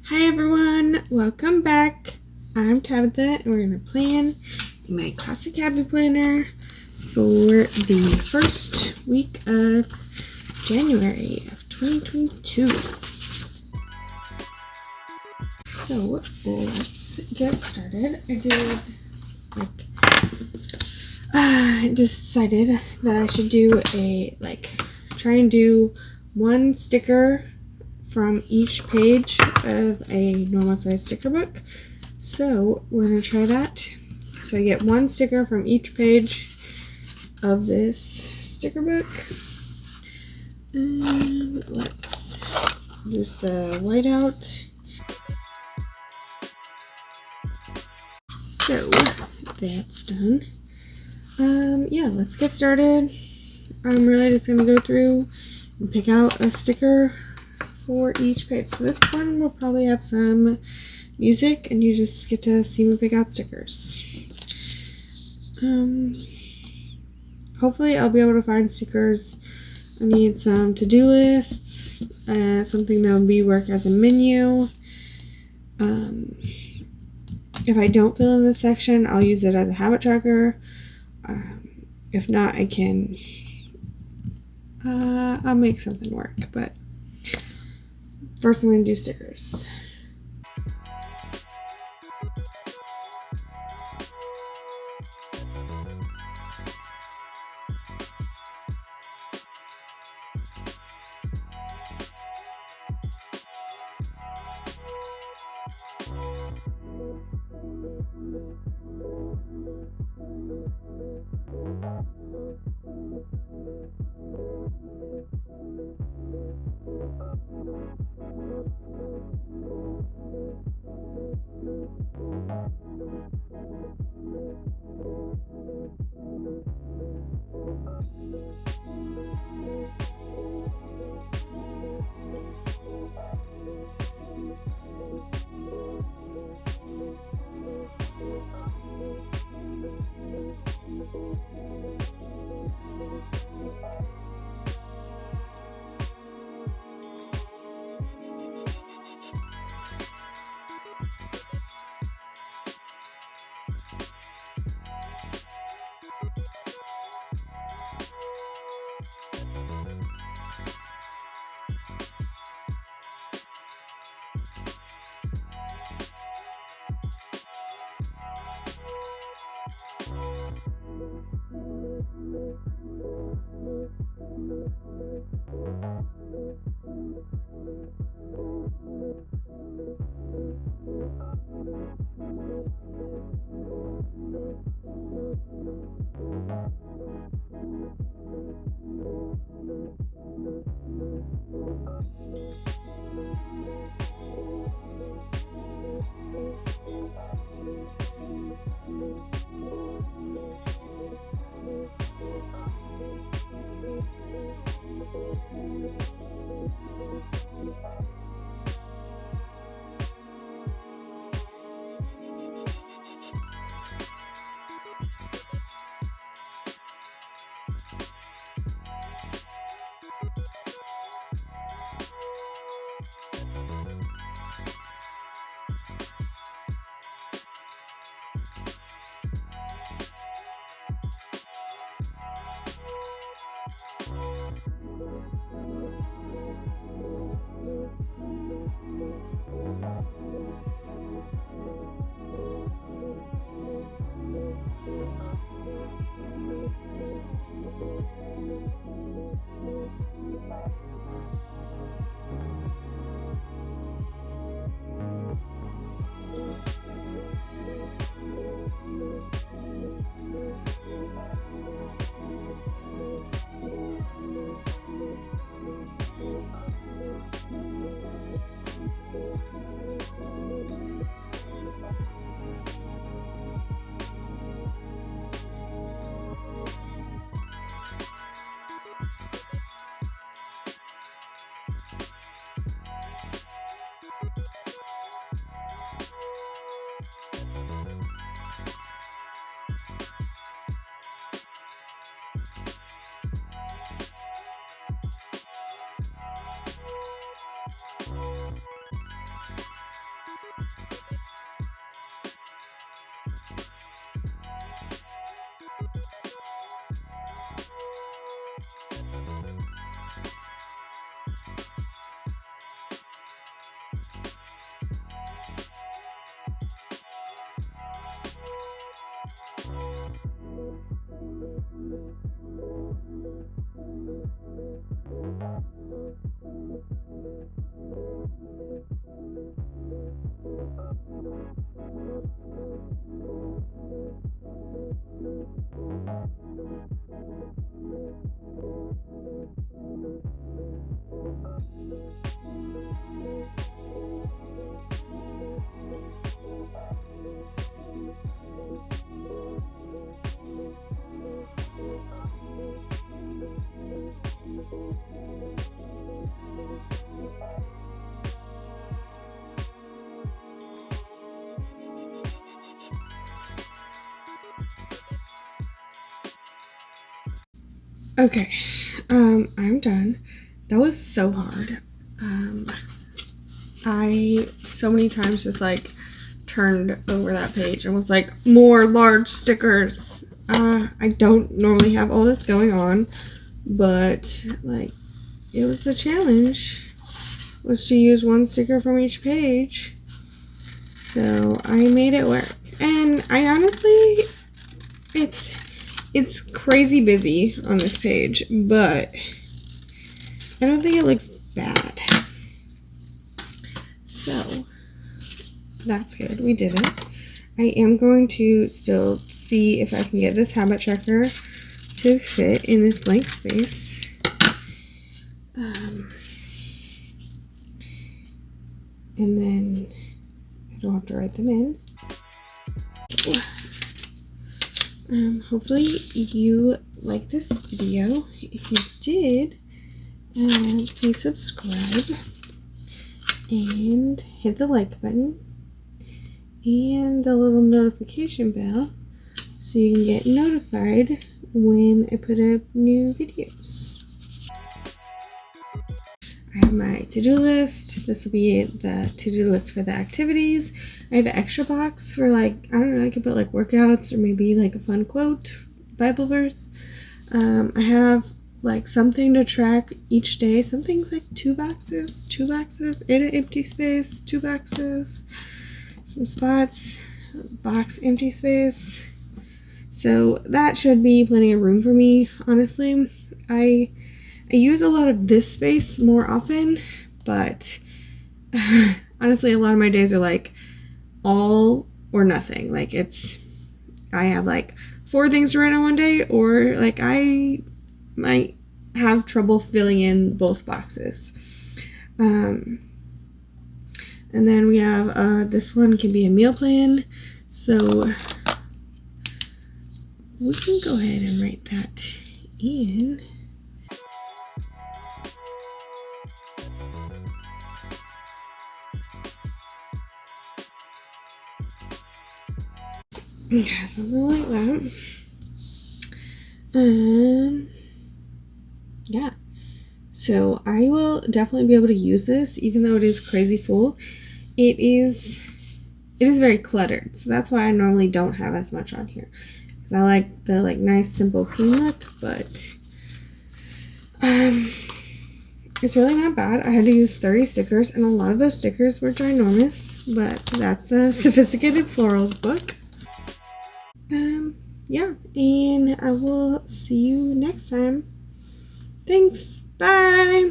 Hi everyone, welcome back. I'm Tabitha and we're going to plan my classic happy planner for the first week of January of 2022. So let's get started. I decided that I should do try and do one sticker from each page of a normal size sticker book. So we're going to try that. So I get one sticker from each page of this sticker book. And let's use the white out. So that's done. Let's get started. I'm really just going to go through and pick out a sticker for each page. So this one will probably have some music and you just get to see me pick out stickers. Hopefully I'll be able to find stickers. I need some to-do lists, something that will work as a menu. If I don't fill in this section, I'll use it as a habit tracker. If not, I'll make something work, but first I'm going to do stickers. Okay, I'm done. That was so hard. I so many times just like turned over that page and was like, more large stickers. I don't normally have all this going on, but like it was a challenge, was to use one sticker from each page. So I made it work. And I honestly, it's crazy busy on this page, but I don't think it looks bad. So that's good. We did it. I am going to still see if I can get this habit tracker to fit in this blank space. And then I don't have to write them in. Hopefully you like this video. If you did, please subscribe and hit the like button and the little notification bell so you can get notified when I put up new videos. I have my to-do list. This will be the to-do list for the activities. I have an extra box for like, I don't know, I could put like workouts or maybe like a fun quote, Bible verse. I have like something to track each day. Something's like two boxes in an empty space, 2 boxes, some spots, box, empty space. So that should be plenty of room for me, honestly. I use a lot of this space more often, but honestly, a lot of my days are like all or nothing. Like I have like 4 things to write on one day, or like I might have trouble filling in both boxes. And then we have this one can be a meal plan, so we can go ahead and write that in. Okay, something like that. Yeah. So I will definitely be able to use this, even though it is crazy full. It is very cluttered, so that's why I normally don't have as much on here. Because I like the like nice simple clean look, but it's really not bad. I had to use 30 stickers, and a lot of those stickers were ginormous, but that's the Sophisticated Florals book. Yeah, and I will see you next time. Thanks. Bye.